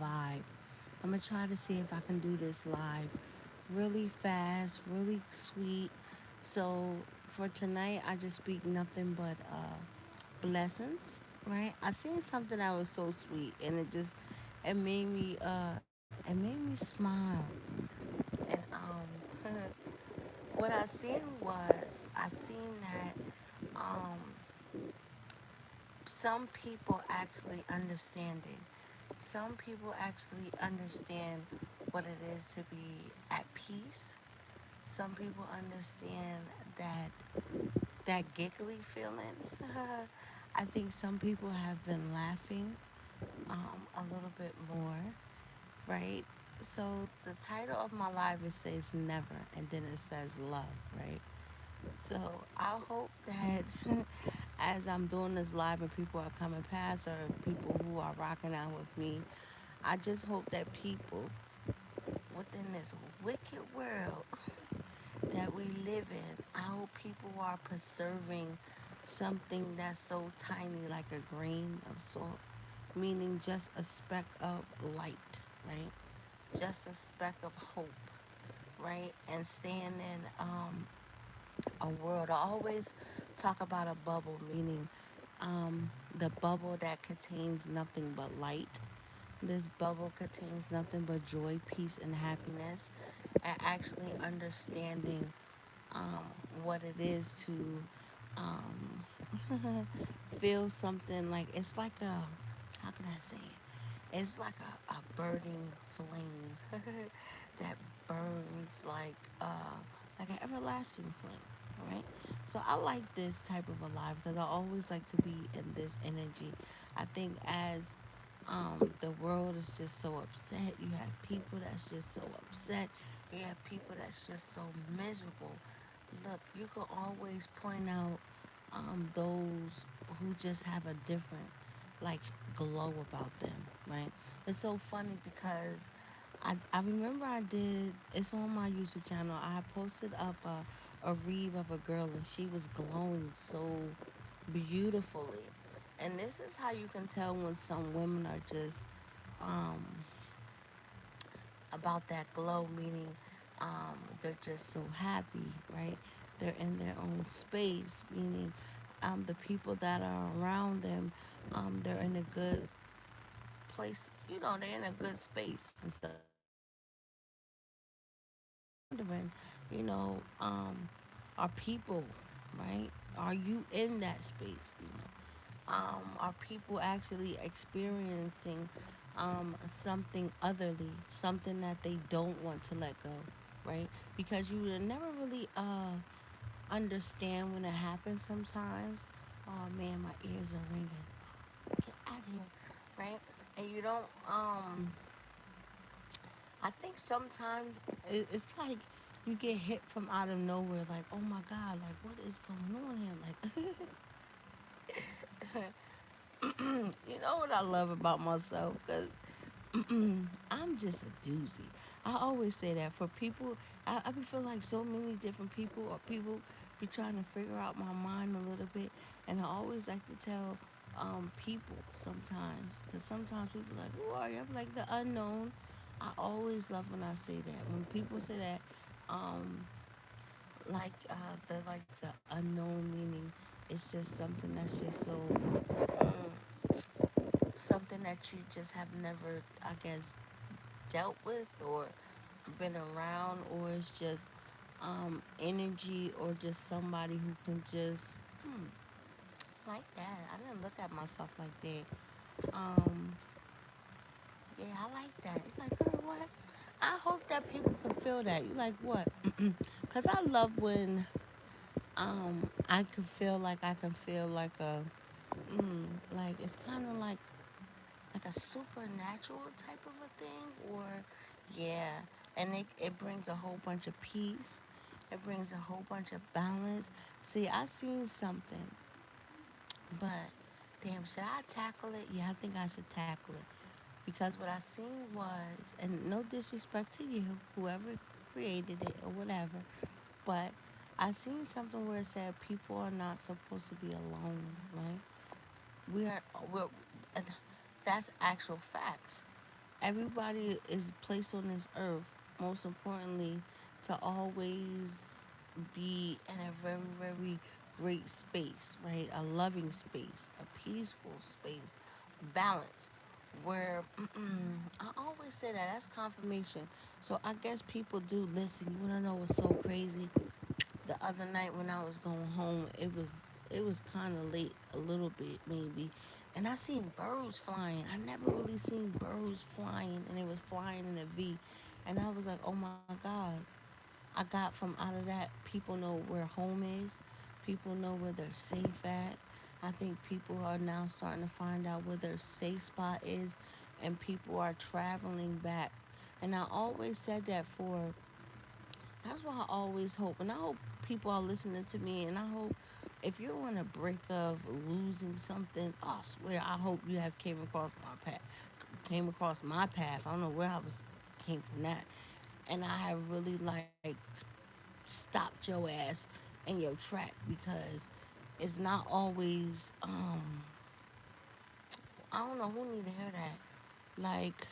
vibe. I'm gonna try to see if I can do this live really fast, really sweet. So for tonight, I just speak nothing but blessings, right? I seen something that was so sweet, and it made me smile. And what I seen was I seen that um, some people actually understand it. Some people actually understand what it is to be at peace. Some people understand that giggly feeling. I think some people have been laughing a little bit more, right? So the title of my live it says never, and then it says love, right? So I hope that as I'm doing this live and people are coming past or people who are rocking out with me, I just hope that people within this wicked world that we live in, I hope people are preserving something that's so tiny like a grain of salt, meaning just a speck of light, right? Just a speck of hope, right? And staying in a world. I always talk about a bubble, meaning the bubble that contains nothing but light. This bubble contains nothing but joy, peace, and happiness, and actually understanding um, what it is to feel something like it's like a, how can I say it? It's like a burning flame that burns like an everlasting flame, right? So I like this type of a life because I always like to be in this energy. I think as the world is just so upset, you have people that's just so upset, you have people that's just so miserable. Look, you can always point out those who just have a different like glow about them, right? It's so funny because I remember I did it's on my YouTube channel. I posted up a reeve of a girl and she was glowing so beautifully. And this is how you can tell when some women are just um, about that glow, meaning they're just so happy, right? They're in their own space, meaning the people that are around them, they're in a good place, they're in a good space and stuff. Wondering, you know, are people, right? Are you in that space? Are people actually experiencing something otherly, something that they don't want to let go, right? Because you will never really understand when it happens sometimes. Oh man, my ears are ringing. Get out of here, right? And you don't. I think sometimes it's like you get hit from out of nowhere, like oh my god, like what is going on here, like. You know what I love about myself? Because I'm just a doozy. I always say that for people, I be feeling like so many different people or people be trying to figure out my mind a little bit. And I always like to tell people sometimes, because sometimes people like, who are you? I'm like the unknown. I always love when I say that. When people say that, um, the unknown meaning, it's just something that's just so something that you just have never, I guess, dealt with or been around, or it's just energy, or just somebody who can just like that. I didn't look at myself like that. Yeah, I like that. You like, girl, what? I hope that people can feel that. You like what? Cause I love when I can feel like like a like it's kind of like a supernatural type of a thing, or yeah, and it brings a whole bunch of peace. It brings a whole bunch of balance. See, I seen something, but damn, should I tackle it? Yeah, I think I should tackle it because what I seen was, and no disrespect to you, whoever created it or whatever, but I seen something where it said people are not supposed to be alone, right? We are, we're, and that's actual facts. everybody is placed on this earth, most importantly, to always be in a very, very great space, right? A loving space, a peaceful space, balance. Where I always say that that's confirmation. So I guess people do listen. You wanna know what's so crazy? The other night when I was going home, it was kind of late, a little bit maybe, and I seen birds flying. I never really seen birds flying, and it was flying in a V, and I was like, oh my God. I got from out of that, people know where home is, people know where they're safe at. I think people are now starting to find out where their safe spot is, and people are traveling back. And I always said that for that's what I always hope. And I hope people are listening to me. And I hope if you're on a break of losing something, I swear, I hope you have came across my path. Came across my path. I don't know where I was came from that. And I have really like stopped your ass in your track because it's not always I don't know who need to hear that. Like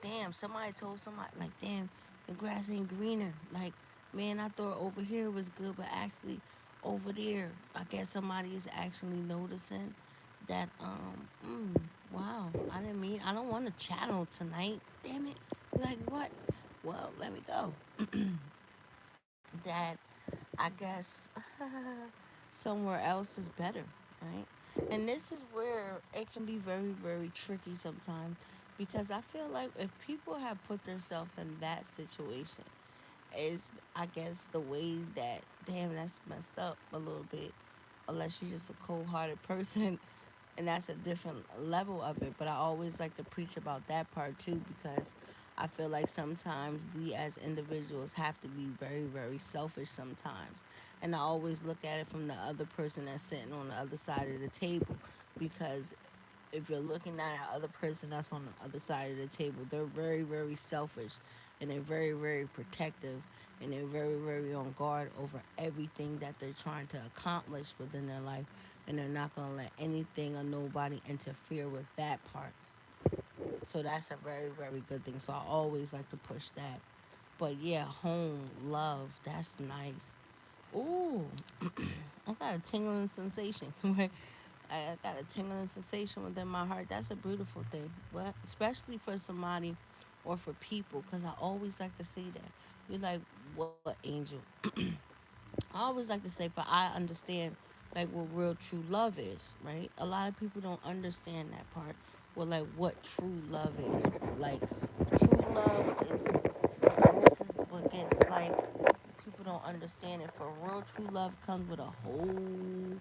damn, somebody told somebody, like, damn, the grass ain't greener. Like, man, I thought over here was good, but actually over there, I guess somebody is actually noticing that, wow, I don't want to channel tonight. Damn it. Like, what? Well, let me go. That I guess somewhere else is better, right? And this is where it can be very, very tricky sometimes because I feel like if people have put themselves in that situation, is I guess the way that damn that's messed up a little bit, unless you're just a cold hearted person and that's a different level of it. But I always like to preach about that part too because I feel like sometimes we as individuals have to be very, very selfish sometimes. And I always look at it from the other person that's sitting on the other side of the table because if you're looking at the other person that's on the other side of the table, they're very, very selfish and they're very, very protective and they're very, very on guard over everything that they're trying to accomplish within their life. And they're not going to let anything or nobody interfere with that part. So that's a very, very good thing. So I always like to push that. But yeah, home, love, that's nice. Ooh, I got a tingling sensation. I got a tingling sensation within my heart. That's a beautiful thing, but especially for somebody or for people, because I always like to say that. You're like, what, Angel? I always like to say, for I understand like what real true love is, right? A lot of people don't understand that part. Well, like what true love is. Like true love is, and this is what gets like people don't understand it. For real true love comes with a whole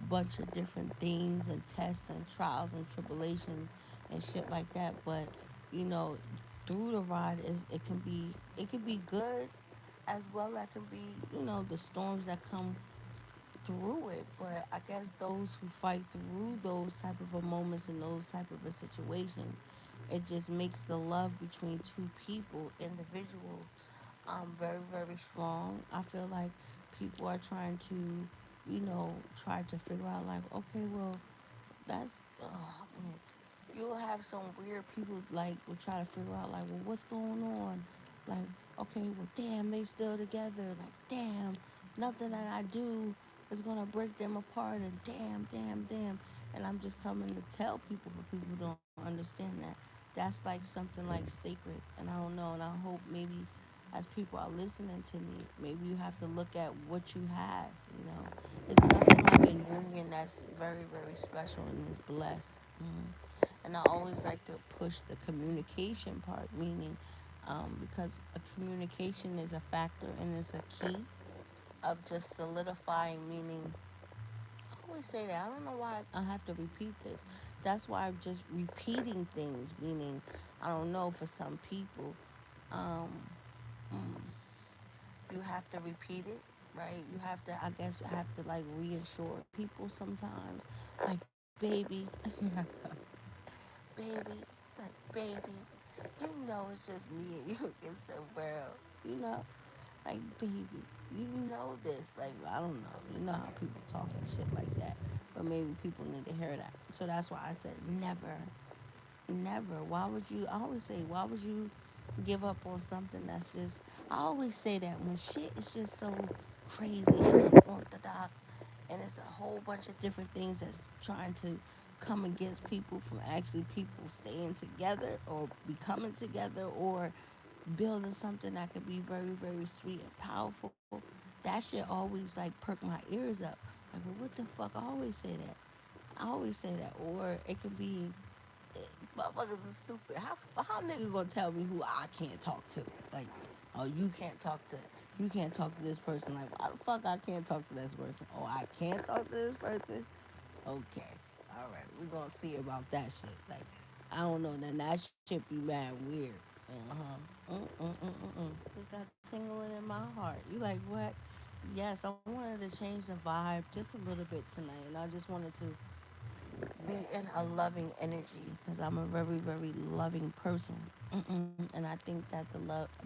bunch of different things and tests and trials and tribulations and shit like that. But you know, through the ride is it can be good as well. That can be the storms that come through it. But I guess those who fight through those type of a moments and those type of a situations, it just makes the love between two people, individuals, very, very strong. I feel like people are trying to, try to figure out like, okay, well, that's, oh man, you'll have some weird people like will try to figure out like, well, what's going on? Like, okay, well, damn, they still together. Like, damn, nothing that I do is gonna break them apart. And damn, damn, damn. And I'm just coming to tell people, but people don't understand that. That's like something like sacred, and I don't know. And I hope maybe as people are listening to me, maybe you have to look at what you have. It's nothing like a union that's very, very special and is blessed. And I always like to push the communication part, meaning because a communication is a factor and it's a key of just solidifying, meaning I always say that. I don't know why I have to repeat this. That's why I'm just repeating things, meaning I don't know for some people, um, mm, you have to repeat it, right? You have to, I guess, you have to like reassure people sometimes, like, baby, baby, like, baby, it's just me and you against the world, you know? Like, baby, you know this. Like, I don't know. You know how people talk and shit like that. But maybe people need to hear that. So that's why I said never, Never. Why would you? I always say, why would you give up on something that's just? I always say that when shit is just so crazy and unorthodox, and it's a whole bunch of different things that's trying to come against people from actually people staying together or becoming together or building something that could be very, very sweet and powerful. That shit always like perk my ears up. Like, well, what the fuck? I always say that. I always say that. Or it could be motherfuckers is stupid. How nigga gonna tell me who I can't talk to? Like, oh, you can't talk to this person. Like, why the fuck I can't talk to this person? Oh, I can't talk to this person. Okay, all right, we gonna see about that shit. Like, I don't know. Then that shit be mad weird. Just got tingling in my heart. You like what? Yes, I wanted to change the vibe just a little bit tonight, and I just wanted to be in a loving energy because I'm a very, very loving person. And I think that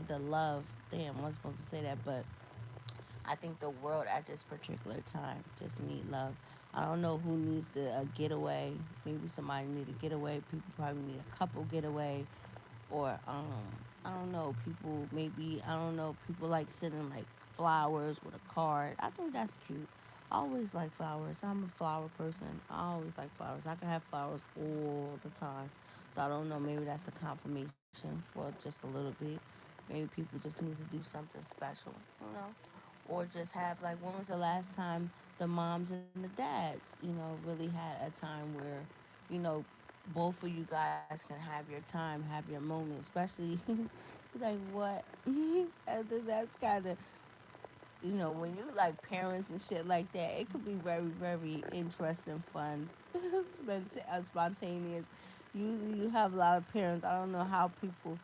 the love, damn, I wasn't supposed to say that, but I think the world at this particular time just need love. I don't know who needs a getaway. Maybe somebody need a getaway. People probably need a couple getaway, or I don't know. People maybe I don't know. People like sending like flowers with a card. I think that's cute. I always like flowers. I'm a flower person. I always like flowers. I can have flowers all the time. So I don't know. Maybe that's a confirmation for just a little bit. Maybe people just need to do something special, you know, or just have like when was the last time the moms and the dads, really had a time where, you know, both of you guys can have your time, have your moment, especially like what? I think that's kind of, when you like parents and shit like that, it could be very, very interesting, fun, spontaneous. Usually, you have a lot of parents. I don't know how people,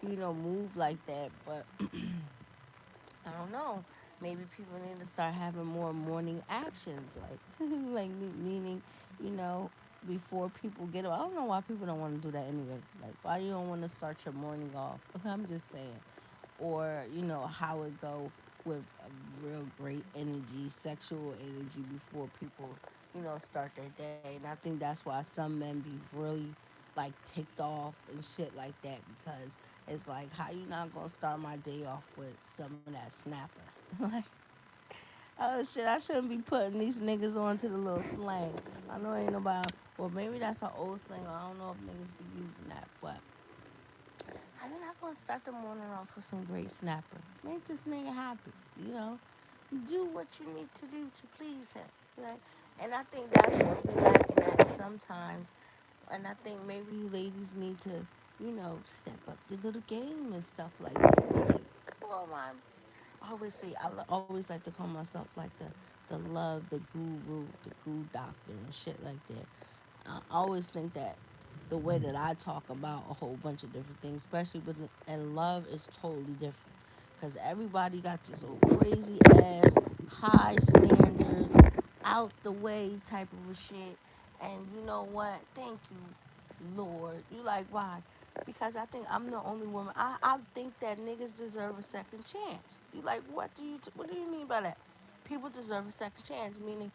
move like that, but I don't know. Maybe people need to start having more morning actions, like, like meaning, you know, before people get up. I don't know why people don't want to do that anyway. Like, why you don't want to start your morning off? I'm just saying, or how it go with a real great energy, sexual energy before people start their day. And I think that's why some men be really like ticked off and shit like that, because it's like, how you not gonna start my day off with some of that snapper? Like, oh shit, I shouldn't be putting these niggas onto the little slang. I know ain't nobody, well, maybe that's an old slang. I don't know if niggas be using that, but how you not gonna start the morning off with some great snapper? Make this nigga happy, you know? Do what you need to do to please him. Like, and I think that's what we lacking at sometimes. And I think maybe you ladies need to, step up your little game and stuff like that. Like, come on, man. I always say, always like to call myself like the love, the guru, the goo doctor and shit like that. I always think that the way that I talk about a whole bunch of different things, especially with, and love is totally different. Because everybody got this old crazy ass, high standards, out the way type of a shit. And you know what? Thank you, Lord. You like, why? Because I think I'm the only woman. I think that niggas deserve a second chance. You like, what do you mean by that? People deserve a second chance, meaning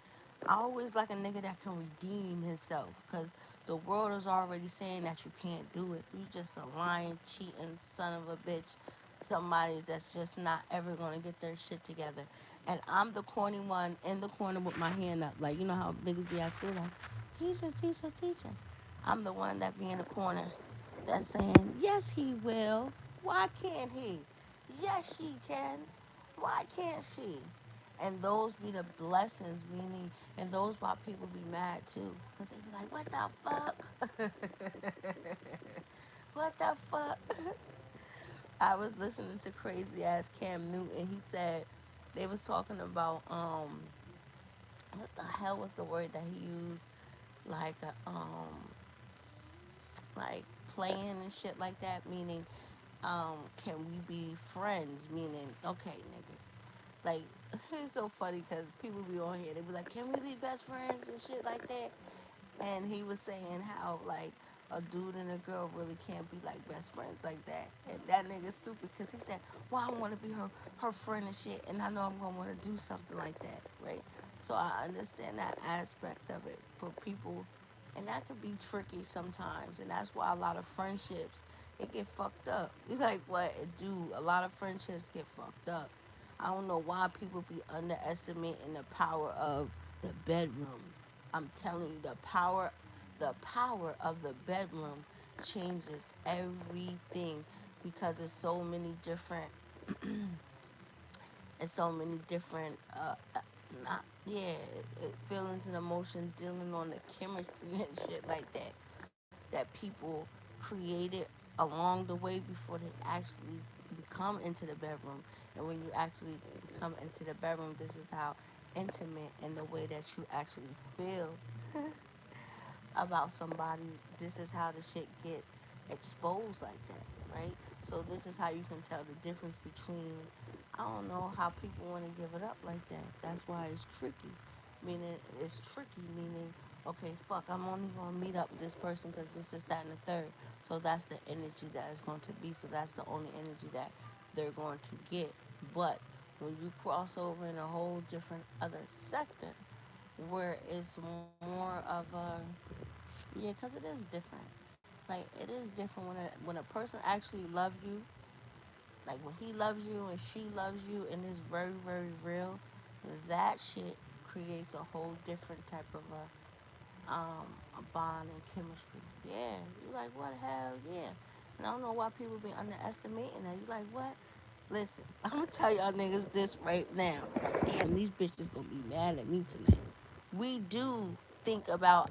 I always like a nigga that can redeem himself, because the world is already saying that you can't do it. You just a lying, cheating son of a bitch. Somebody that's just not ever gonna get their shit together. And I'm the corny one in the corner with my hand up. Like, you know how niggas be at school like, teacher, teacher, teacher. I'm the one that be in the corner that's saying, yes, he will. Why can't he? Yes, she can. Why can't she? And those be the blessings, meaning, and those why people be mad too. Because they be like, what the fuck? What the fuck? I was listening to crazy ass Cam Newton. He said they was talking about, what the hell was the word that he used? Like, like playing and shit like that, meaning, can we be friends? Meaning, okay, nigga. Like, it's so funny because people be on here, they be like, can we be best friends and shit like that? And he was saying how, like, a dude and a girl really can't be like best friends like that. And that nigga stupid because he said, well, I want to be her friend and shit, and I know I'm going to want to do something like that, right? So I understand that aspect of it for people And that could be tricky sometimes, and that's why a lot of friendships it get fucked up. It's like what it do. A lot of friendships get fucked up. I don't know why people be underestimating the power of the bedroom. I'm telling you, the power of the bedroom changes everything because it's so many different and so many different not yeah feelings and emotions dealing on the chemistry and shit like that people created along the way before they actually become into the bedroom. And when you actually become into the bedroom, this is how intimate and the way that you actually feel about somebody. This is how the shit get exposed like that, right? So this is how you can tell the difference between I don't know how people want to give it up like that. That's why it's tricky. Meaning it's tricky. Meaning okay, fuck, I'm only gonna meet up with this person because this is that and the third. So that's the energy that is going to be. So that's the only energy that they're going to get. But when you cross over in a whole different other sector, where it's more of a yeah, because it is different. Like it is different when a person actually loves you, like when he loves you and she loves you, and it's very very real. That shit creates a whole different type of a bond and chemistry. Yeah, you like what hell yeah. And I don't know why people be underestimating that. You like what? Listen, I'm gonna tell y'all niggas this right now. Damn, these bitches gonna be mad at me tonight. We do think about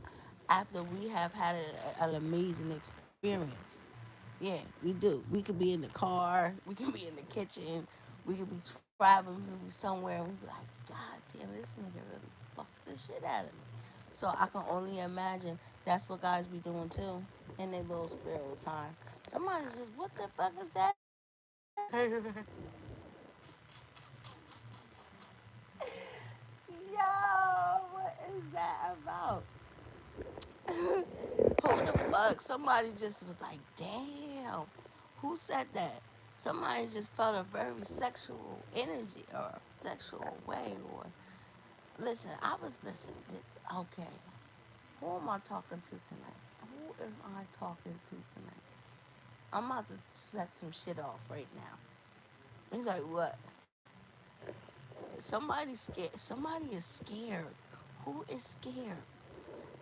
after we have had an amazing experience. Yeah, we do. We could be in the car, we could be in the kitchen, we could be traveling, we could be somewhere, and we be like, God damn, this nigga really fucked the shit out of me. So I can only imagine that's what guys be doing too in their little spare time. Somebody's just, what the fuck is that? Yo, what is that about? Who the fuck? Somebody just was like, damn, who said that? Somebody just felt a very sexual energy or sexual way. Or listen, I was listening. Okay, who am I talking to tonight? Who am I talking to tonight? I'm about to set some shit off right now. He's like, what? Somebody's scared. Somebody is scared. Who is scared?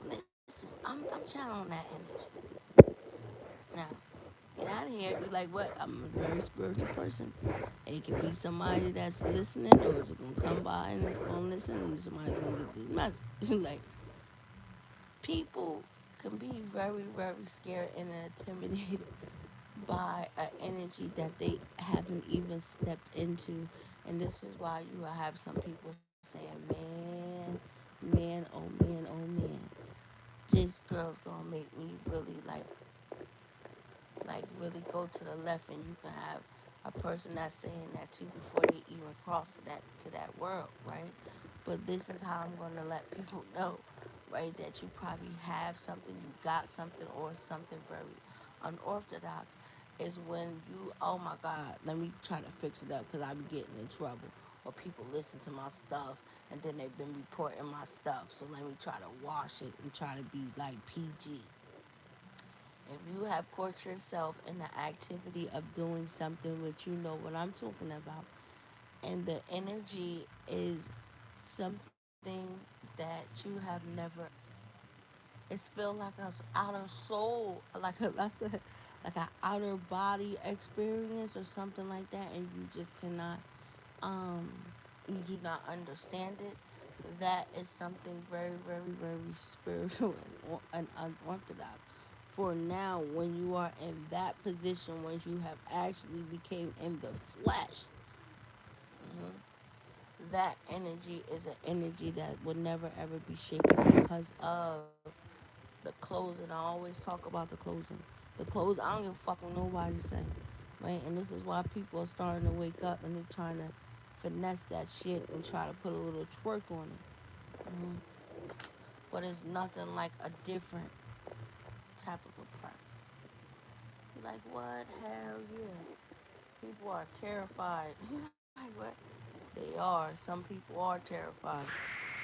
Listen, I'm channeling that energy. Now, get out of here. You're like, what? I'm a very spiritual person. It could be somebody that's listening, or it's gonna come by and it's gonna listen, and somebody's gonna get this message. Like, people can be very, very scared and intimidated by an energy that they haven't even stepped into. And this is why you will have some people saying, man, oh man, this girl's gonna make me really like really go to the left, and you can have a person that's saying that too before they even cross to that world, right? But this is how I'm going to let people know, right, that you probably have something, you got something, or something very unorthodox is when you, oh my God, let me try to fix it up because I be getting in trouble, or people listen to my stuff and then they've been reporting my stuff, so let me try to wash it and try to be like PG. If you have caught yourself in the activity of doing something which you know what I'm talking about, and the energy is something that you have never, it's feel like a outer soul, like a, that's a, like an outer body experience or something like that, and you just cannot, um, you do not understand it. That is something very, very, very spiritual and unorthodox. For now, when you are in that position, once you have actually became in the flesh, mhm, that energy is an energy that will never ever be shaken because of the closing. I always talk about the closing. The close. I don't give a fuck what nobody say, right? And this is why people are starting to wake up and they're trying to finesse that shit and try to put a little twerk on it. But it's nothing like a different type of a part. Like what? Hell yeah. People are terrified. Like what? They are. Some people are terrified,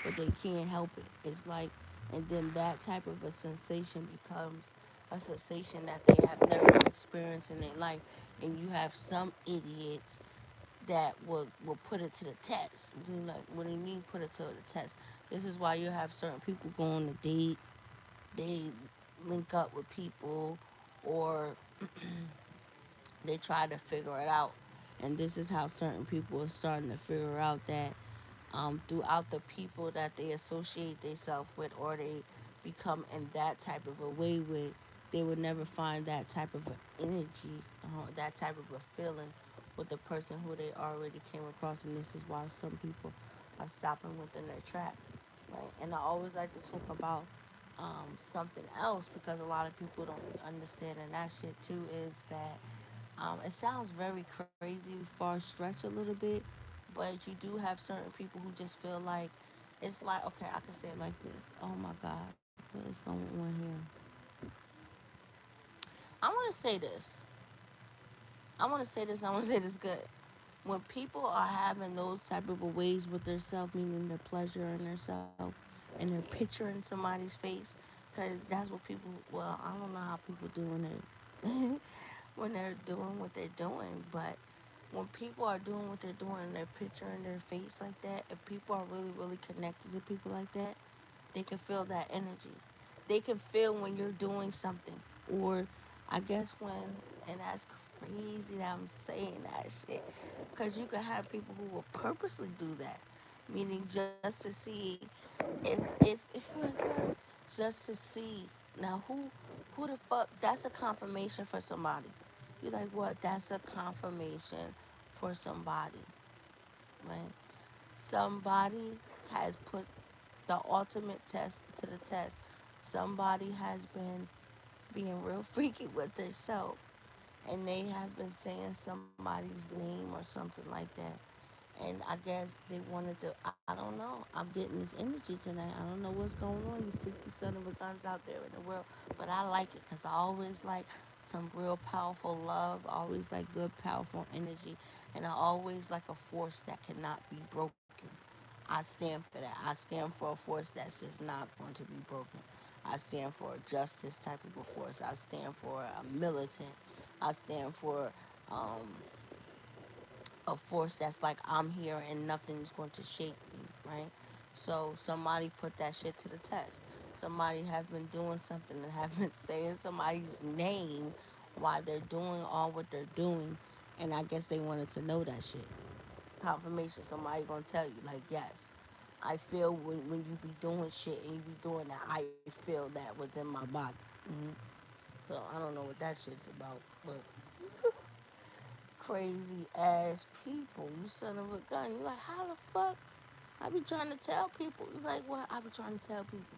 but they can't help it. It's like And then that type of a sensation becomes a sensation that they have never experienced in their life. And you have some idiots that will put it to the test. Like, what do you mean put it to the test? This is why you have certain people go on a date, they link up with people, or they try to figure it out. And this is how certain people are starting to figure out that throughout the people that they associate themselves with, or they become in that type of a way with, they would never find that type of energy, that type of a feeling with the person who they already came across. And this is why some people are stopping within their track, right? And I always like to talk about something else, because a lot of people don't understand, and that shit too is that it sounds very crazy, far stretch a little bit, but you do have certain people who just feel like it's like, okay, I can say it like this. Oh my God, what is going on here? I want to say this. I want to say this. I want to say this good. When people are having those type of ways with their self, meaning their pleasure in their self, and they're picturing somebody's face, because that's what people. Well, I don't know how people do when they when they're doing what they're doing, but when people are doing what they're doing and they're picturing their face like that, if people are really, really connected to people like that, they can feel that energy. They can feel when you're doing something. Or I guess when, and that's crazy that I'm saying that shit, because you can have people who will purposely do that, meaning just to see if just to see. Now who the fuck, that's a confirmation for somebody. You're like, what? That's a confirmation for somebody, right? Somebody has put the ultimate test to the test. Somebody has been being real freaky with themselves, and they have been saying somebody's name or something like that. And I guess they wanted to. I don't know. I'm getting this energy tonight. I don't know what's going on. You freaky son of a guns out there in the world, but I like it because I always like some real powerful love. I always like good, powerful energy, and I always like a force that cannot be broken. I stand for that. I stand for a force that's just not going to be broken. I stand for a justice type of a force. I stand for a militant. I stand for um, a force that's like, I'm here and nothing's going to shake me, right? So somebody put that shit to the test. Somebody have been doing something and have been saying somebody's name while they're doing all what they're doing, and I guess they wanted to know that shit. Confirmation. Somebody gonna tell you like, yes, I feel when you be doing shit and you be doing that, I feel that within my body. hmm So I don't know what that shit's about, but crazy ass people. You son of a gun. You like, how the fuck? I be trying to tell people. You like, what? I be trying to tell people.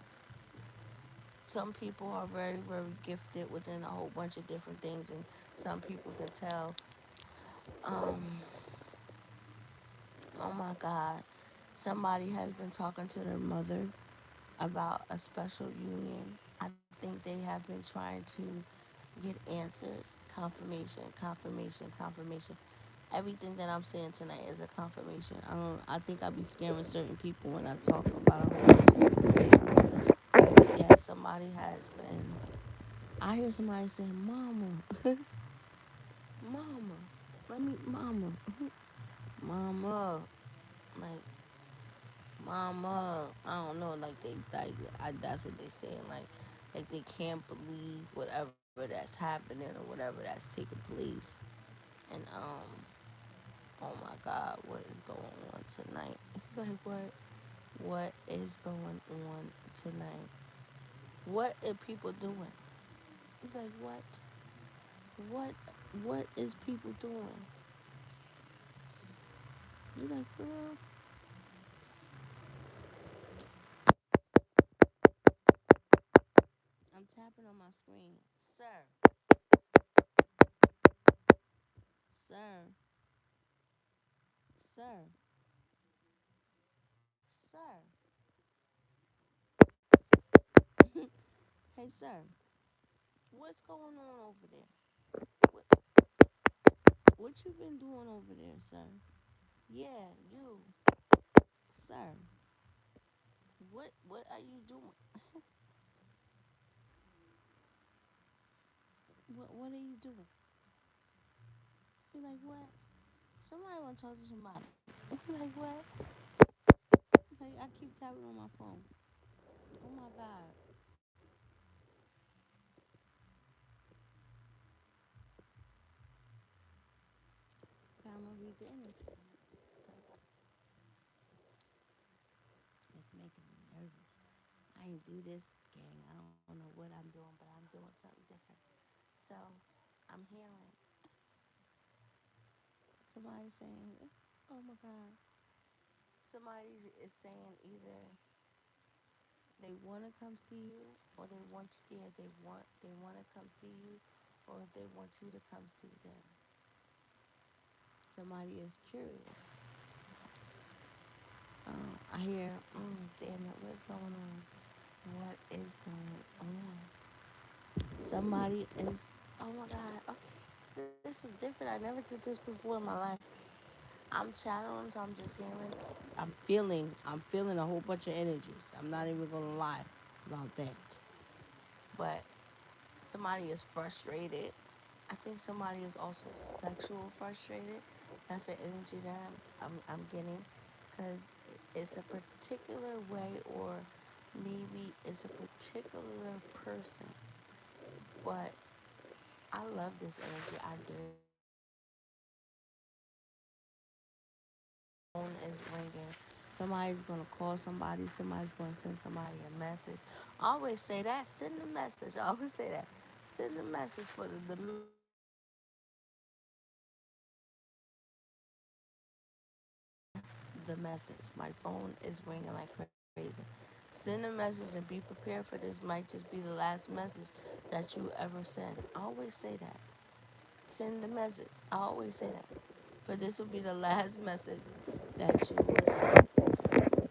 Some people are very, very gifted within a whole bunch of different things, and some people can tell. Um, oh my God, somebody has been talking to their mother about a special union. I think they have been trying to get answers, confirmation, confirmation, confirmation. Everything that I'm saying tonight is a confirmation. I don't. I think I be scaring certain people when I talk about a whole bunch of different things. But yeah, somebody has been. I hear somebody saying, "Mama, mama, let me, mama, mama." Like, mama, I don't know, like they, that's what they saying, like they can't believe whatever that's happening or whatever that's taking place, and oh my God, what is going on tonight? Like, what is going on tonight? What are people doing? Like, what, what is people doing? You like, girl, I'm tapping on my screen, sir, sir, sir, sir. Hey, sir, what's going on over there? What, what you been doing over there, sir? Yeah, you, sir. What are you doing? What are you doing? You're like, what? Somebody want to talk to somebody. Like, what? Like, I keep tapping on my phone. Oh my God. Okay, I'm going to read the energy. It's making me nervous. I ain't do this, gang. I don't know what I'm doing, but I'm doing something different. So, I'm hearing somebody saying, oh my God. Somebody is saying either they want to come see you or they want you, yeah, they want to come see you or they want you to come see them. Somebody is curious. I hear, damn it, what's going on? What is going on? Somebody is, oh my God, okay, this is different. I never did this before in my life. I'm channeling, so I'm just hearing, I'm feeling a whole bunch of energies. I'm not even gonna lie about that. But somebody is frustrated. I think somebody is also sexual frustrated. That's the energy that I'm getting, because it's a particular way, or maybe it's a particular person. But I love this energy. I do. Phone is ringing. Somebody's gonna call somebody. Somebody's gonna send somebody a message. I always say that. Send a message. I always say that. Send a message for the message. My phone is ringing like crazy. Send a message and be prepared for this. Might just be the last message that you ever send. I always say that. Send the message. I always say that. For this will be the last message that you will send.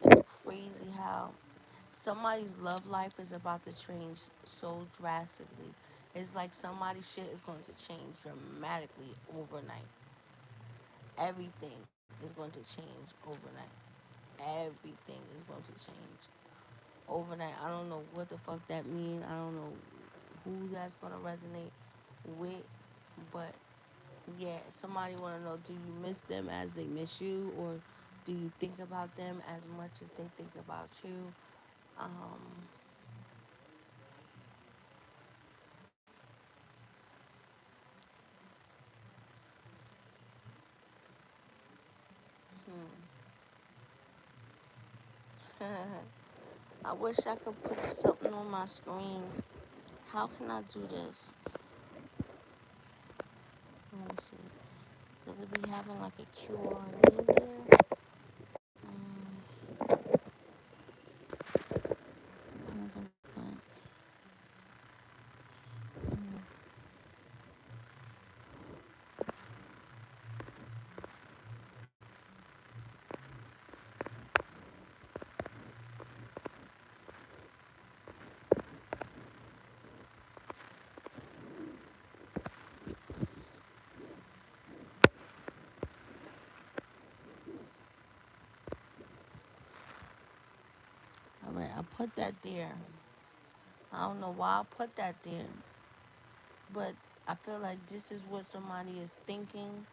It's crazy how somebody's love life is about to change so drastically. It's like somebody's shit is going to change dramatically overnight. Everything is going to change overnight. Everything is going to change overnight. I don't know what the fuck that means. I don't know who that's gonna resonate with, but yeah, somebody wanna know: do you miss them as they miss you, or do you think about them as much as they think about you? Um, hmm. I wish I could put something on my screen. How can I do this? Let me see. Could it be having like a QR name there? I'm gonna All right, I put that there. I don't know why I put that there, but I feel like this is what somebody is thinking.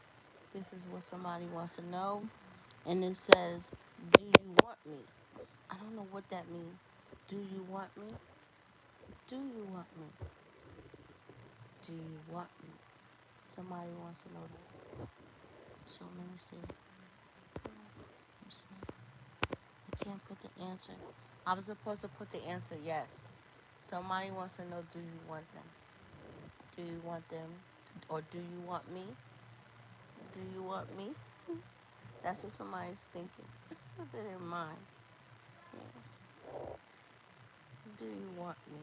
This is what somebody wants to know. And it says, do you want me? I don't know what that means. Do you want me? Do you want me? Do you want me? Somebody wants to know that. So let me see. Let me see. I can't put the answer. I was supposed to put the answer yes. Somebody wants to know, do you want them? Do you want them? Or do you want me? Do you want me? That's what somebody's thinking. Put it in mind. Yeah. Do you want me?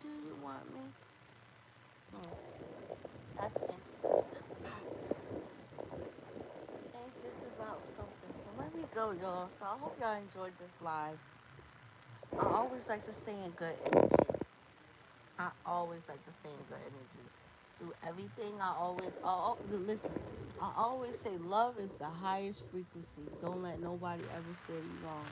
Do you want me? Hmm. That's interesting. Ain't this about something? So let me go, y'all. So I hope y'all enjoyed this live. I always like to stay in good energy. I always like to stay in good energy. Through everything, listen. I always say love is the highest frequency. Don't let nobody ever steer you wrong.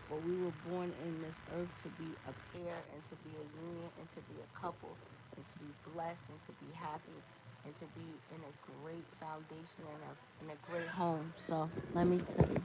For we were born in this earth to be a pair and to be a union and to be a couple and to be blessed and to be happy and to be in a great foundation and in a great home. So let me tell you.